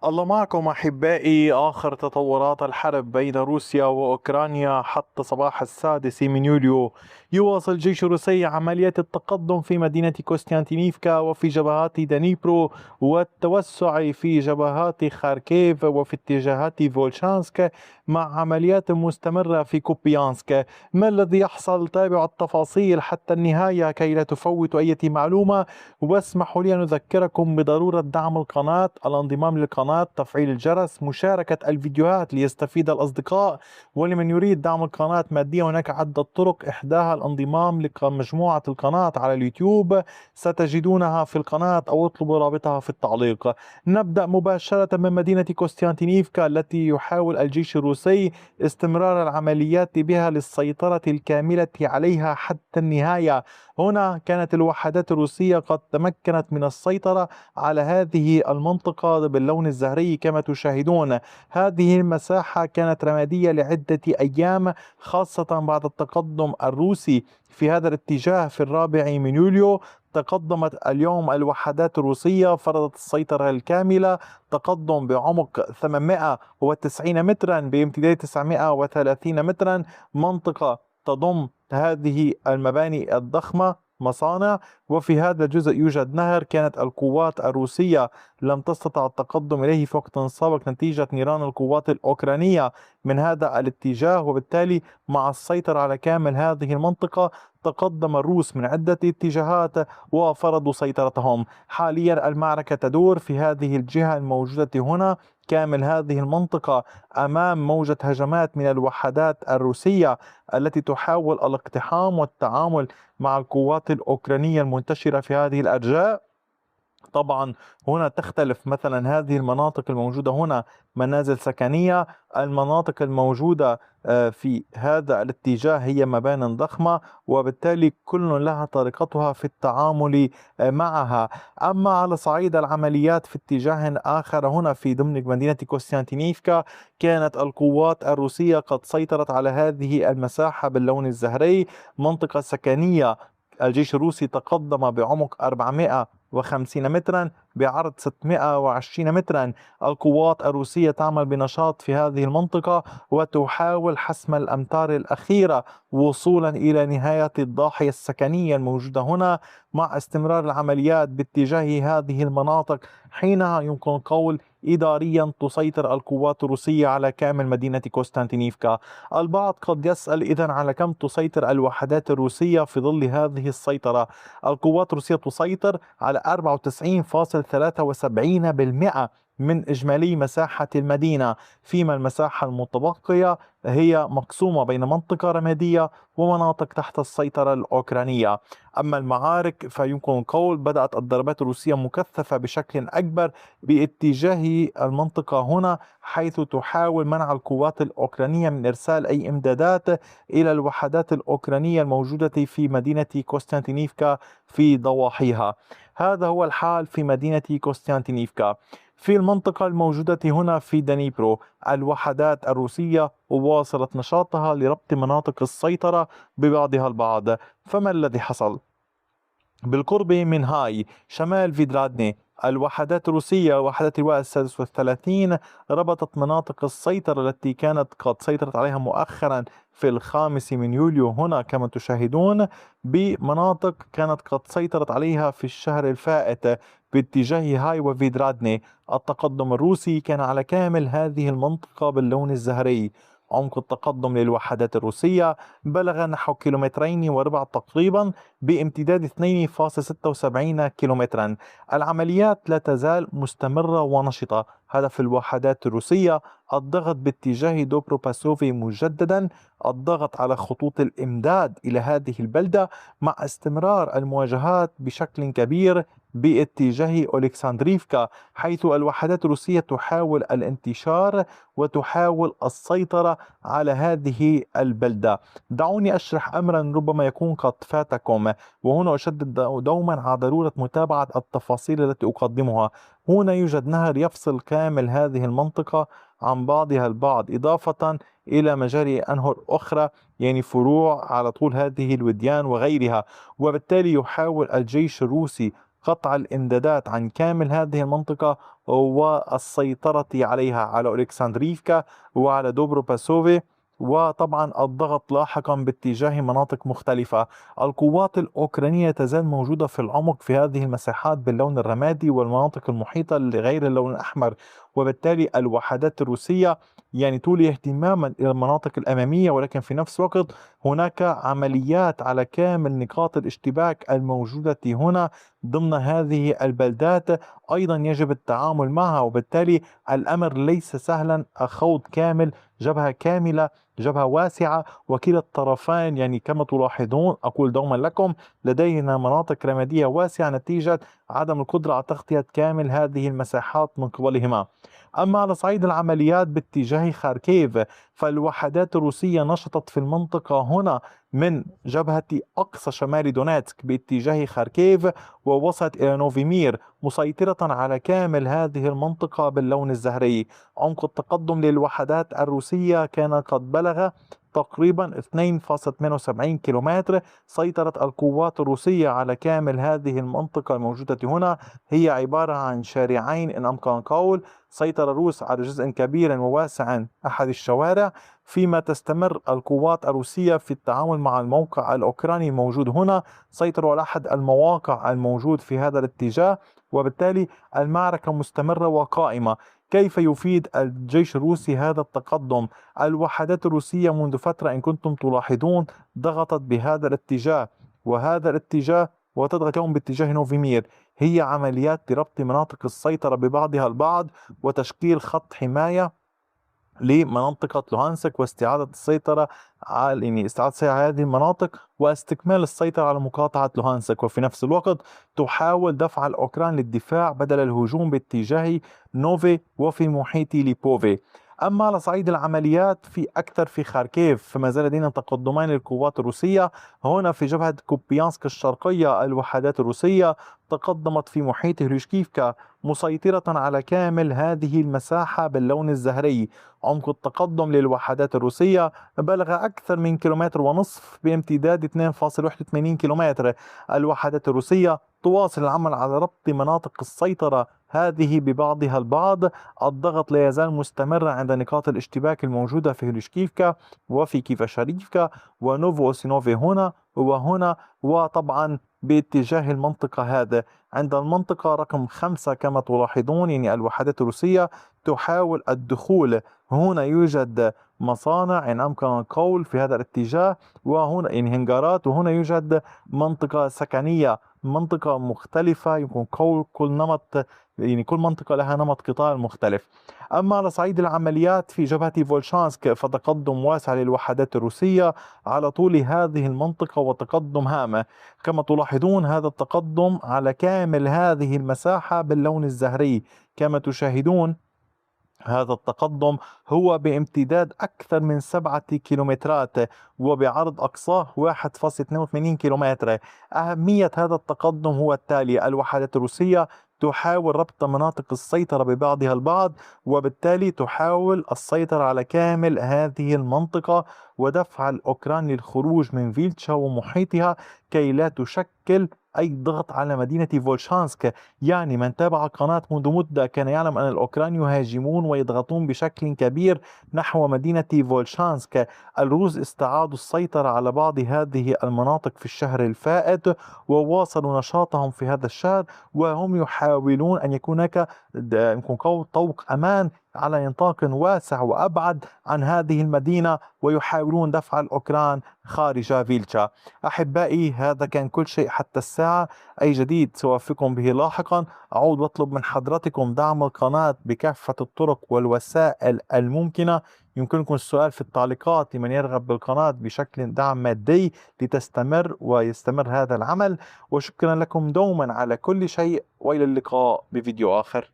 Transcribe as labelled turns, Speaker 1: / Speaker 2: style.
Speaker 1: الله معكم أحبائي. آخر تطورات الحرب بين روسيا وأوكرانيا حتى صباح 6 يوليو. يواصل الجيش الروسي عمليات التقدم في مدينة كوستانتينيفكا وفي جبهات دنيبرو، والتوسع في جبهات خاركيف وفي اتجاهات فولشانسك، مع عمليات مستمرة في كوبيانسك. ما الذي يحصل؟ تابعوا التفاصيل حتى النهاية كي لا تفوتوا أي معلومة. واسمحوا لي أن أذكركم بضرورة دعم القناة، الانضمام للقناة، تفعيل الجرس، مشاركة الفيديوهات ليستفيد الأصدقاء. ولمن يريد دعم القناة ماديا هناك عدة طرق، إحداها الانضمام لمجموعة القناة على اليوتيوب، ستجدونها في القناة أو اطلبوا رابطها في التعليق. نبدأ مباشرة من مدينة كوستانتينيفكا التي يحاول الجيش الروسي استمرار العمليات بها للسيطرة الكاملة عليها حتى النهاية. هنا كانت الوحدات الروسية قد تمكنت من السيطرة على هذه المنطقة باللون الزهري كما تشاهدون. هذه المساحة كانت رمادية لعدة أيام، خاصة بعد التقدم الروسي في هذا الاتجاه في 4 يوليو. تقدمت اليوم الوحدات الروسية، فرضت السيطرة الكاملة، تقدم بعمق 890 مترا بامتداد 930 مترا، منطقة تضم هذه المباني الضخمة، مصانع. وفي هذا الجزء يوجد نهر كانت القوات الروسية لم تستطع التقدم إليه في وقت سابق نتيجة نيران القوات الأوكرانية من هذا الاتجاه، وبالتالي مع السيطرة على كامل هذه المنطقة تقدم الروس من عدة اتجاهات وفرضوا سيطرتهم. حاليا المعركة تدور في هذه الجهة الموجودة هنا، كامل هذه المنطقة أمام موجة هجمات من الوحدات الروسية التي تحاول الاقتحام والتعامل مع القوات الأوكرانية المنتشرة في هذه الأرجاء. طبعا هنا تختلف، مثلا هذه المناطق الموجودة هنا منازل سكنية، المناطق الموجودة في هذا الاتجاه هي مباني ضخمة، وبالتالي كل لها طريقتها في التعامل معها. أما على صعيد العمليات في اتجاه آخر، هنا في ضمن مدينة كوستانتينيفكا كانت القوات الروسية قد سيطرت على هذه المساحة باللون الزهري، منطقة سكنية. الجيش الروسي تقدم بعمق 450 مترا، بعرض 620 مترا. القوات الروسية تعمل بنشاط في هذه المنطقة وتحاول حسم الأمتار الأخيرة وصولا إلى نهاية الضاحية السكنية الموجودة هنا، مع استمرار العمليات باتجاه هذه المناطق. حينها يمكن القول إداريا تسيطر القوات الروسية على كامل مدينة كوستانتينيفكا. البعض قد يسأل إذن على كم تسيطر الوحدات الروسية في ظل هذه السيطرة؟ القوات الروسية تسيطر على 94.73% من إجمالي مساحة المدينة، فيما المساحة المتبقية هي مقسومة بين منطقة رمادية ومناطق تحت السيطرة الأوكرانية. أما المعارك فيمكن القول بدأت الضربات الروسية مكثفة بشكل أكبر باتجاه المنطقة هنا، حيث تحاول منع القوات الأوكرانية من إرسال أي إمدادات إلى الوحدات الأوكرانية الموجودة في مدينة كوستانتينيفكا في ضواحيها. هذا هو الحال في مدينة كوستانتينيفكا. في المنطقة الموجودة هنا في دنيبرو، الوحدات الروسية واصلت نشاطها لربط مناطق السيطرة ببعضها البعض. فما الذي حصل؟ بالقرب من هاي شمال فيدرادني، الوحدات الروسية وحدات اللواء السادس والثلاثين ربطت مناطق السيطرة التي كانت قد سيطرت عليها مؤخرا في 5 يوليو هنا كما تشاهدون، بمناطق كانت قد سيطرت عليها في الشهر الفائت باتجاه هاي وفيدرادني. التقدم الروسي كان على كامل هذه المنطقة باللون الزهري. عمق التقدم للوحدات الروسية بلغ نحو كيلومترين وربع تقريبا، بامتداد 2.76 كيلومترا. العمليات لا تزال مستمرة ونشطة. هدف الوحدات الروسية الضغط باتجاه دوبروباسوفي مجددا، الضغط على خطوط الإمداد إلى هذه البلدة، مع استمرار المواجهات بشكل كبير باتجاه أولكسندريفكا، حيث الوحدات الروسية تحاول الانتشار وتحاول السيطرة على هذه البلدة. دعوني أشرح أمرا ربما يكون قد فاتكم، وهنا أشدد دوما على ضرورة متابعة التفاصيل التي أقدمها. هنا يوجد نهر يفصل كامل هذه المنطقة عن بعضها البعض، إضافة إلى مجاري أنهر أخرى، يعني فروع على طول هذه الوديان وغيرها. وبالتالي يحاول الجيش الروسي قطع الإمدادات عن كامل هذه المنطقة والسيطرة عليها، على ألكسندريفكا وعلى دوبروباسوفي، وطبعا الضغط لاحقا باتجاه مناطق مختلفة. القوات الأوكرانية تزال موجودة في العمق في هذه المساحات باللون الرمادي والمناطق المحيطة لغير اللون الأحمر، وبالتالي الوحدات الروسية يعني تولي اهتماما إلى المناطق الأمامية، ولكن في نفس الوقت هناك عمليات على كامل نقاط الاشتباك الموجودة هنا ضمن هذه البلدات أيضا يجب التعامل معها، وبالتالي الأمر ليس سهلا. خوض كامل، جبهة كاملة، جبهة واسعة، وكلا الطرفين يعني كما تلاحظون أقول دوما لكم لدينا مناطق رمادية واسعة نتيجة عدم القدرة على تغطية كامل هذه المساحات من قبلهما. أما على صعيد العمليات باتجاه خاركيف، فالوحدات الروسية نشطت في المنطقة هنا من جبهة أقصى شمال دونيتسك باتجاه خاركيف، ووصلت إلى نوفيمير مسيطرة على كامل هذه المنطقة باللون الزهري. عمق التقدم للوحدات الروسية كان قد بلغ تقريبا 2.78 كيلومتر. سيطرت القوات الروسية على كامل هذه المنطقة الموجودة هنا، هي عبارة عن شارعين إن أمكن القول. سيطر الروس على جزء كبير وواسع أحد الشوارع، فيما تستمر القوات الروسية في التعامل مع الموقع الأوكراني الموجود هنا. سيطروا على أحد المواقع الموجود في هذا الاتجاه، وبالتالي المعركة مستمرة وقائمة. كيف يفيد الجيش الروسي هذا التقدم؟ الوحدات الروسية منذ فترة إن كنتم تلاحظون ضغطت بهذا الاتجاه وهذا الاتجاه، وتضغط اليوم باتجاه نوفيمير. هي عمليات لربط مناطق السيطرة ببعضها البعض وتشكيل خط حماية لمنطقة لوهانسك، واستعادة السيطرة على يعني استعادة السيطرة على هذه المناطق واستكمال السيطرة على مقاطعة لوهانسك. وفي نفس الوقت تحاول دفع الأوكران للدفاع بدل الهجوم باتجاه نوفي وفي محيط ليبوفي. أما على صعيد العمليات في أكثر في خاركيف، فما زال لدينا تقدمان للقوات الروسية. هنا في جبهة كوبيانسك الشرقية الوحدات الروسية تقدمت في محيط هريشكيفكا مسيطرة على كامل هذه المساحة باللون الزهري. عمق التقدم للوحدات الروسية بلغ أكثر من كيلومتر ونصف بامتداد 2.81 كيلومتر. الوحدات الروسية تواصل العمل على ربط مناطق السيطرة هذه ببعضها البعض. الضغط لا يزال مستمرا عند نقاط الاشتباك الموجودة في هريشكيفكا وفي كيفاشاريفكا ونوفوسينوفي هنا وهنا، وطبعا باتجاه المنطقة هذا. عند المنطقة رقم 5 كما تلاحظون يعني الوحدات الروسية تحاول الدخول. هنا يوجد مصانع إن أمكن القول في هذا الاتجاه، وهنا يعني هنجارات، وهنا يوجد منطقة سكنية، منطقة مختلفة يمكن قول كل نمط يعني كل منطقة لها نمط قتال مختلف. أما على صعيد العمليات في جبهة فولشانسك فتقدم واسع للوحدات الروسية على طول هذه المنطقة وتقدم هام. كما تلاحظون هذا التقدم على كامل هذه المساحة باللون الزهري. كما تشاهدون هذا التقدم هو بامتداد أكثر من 7 كيلومترات وبعرض أقصاه 1.82 كيلومتر. أهمية هذا التقدم هو التالي: الوحدات الروسية تحاول ربط مناطق السيطرة ببعضها البعض، وبالتالي تحاول السيطرة على كامل هذه المنطقة ودفع الأوكران للخروج من فيلتشا ومحيطها كي لا تشكل أي ضغط على مدينة فولشانسك. يعني من تابع القناة منذ مدة كان يعلم أن الأوكران يهاجمون ويضغطون بشكل كبير نحو مدينة فولشانسك. الروس استعادوا السيطرة على بعض هذه المناطق في الشهر الفائت وواصلوا نشاطهم في هذا الشهر، وهم يحاولون أن يكون هناك طوق أمان على نطاق واسع وأبعد عن هذه المدينة، ويحاولون دفع الأوكران خارج فيلتشا. أحبائي، هذا كان كل شيء حتى الساعة. أي جديد سأوفيكم به لاحقا. أعود وأطلب من حضراتكم دعم القناة بكافة الطرق والوسائل الممكنة. يمكنكم السؤال في التعليقات لمن يرغب بالقناة بشكل دعم مادي لتستمر ويستمر هذا العمل. وشكرا لكم دوما على كل شيء، وإلى اللقاء بفيديو آخر.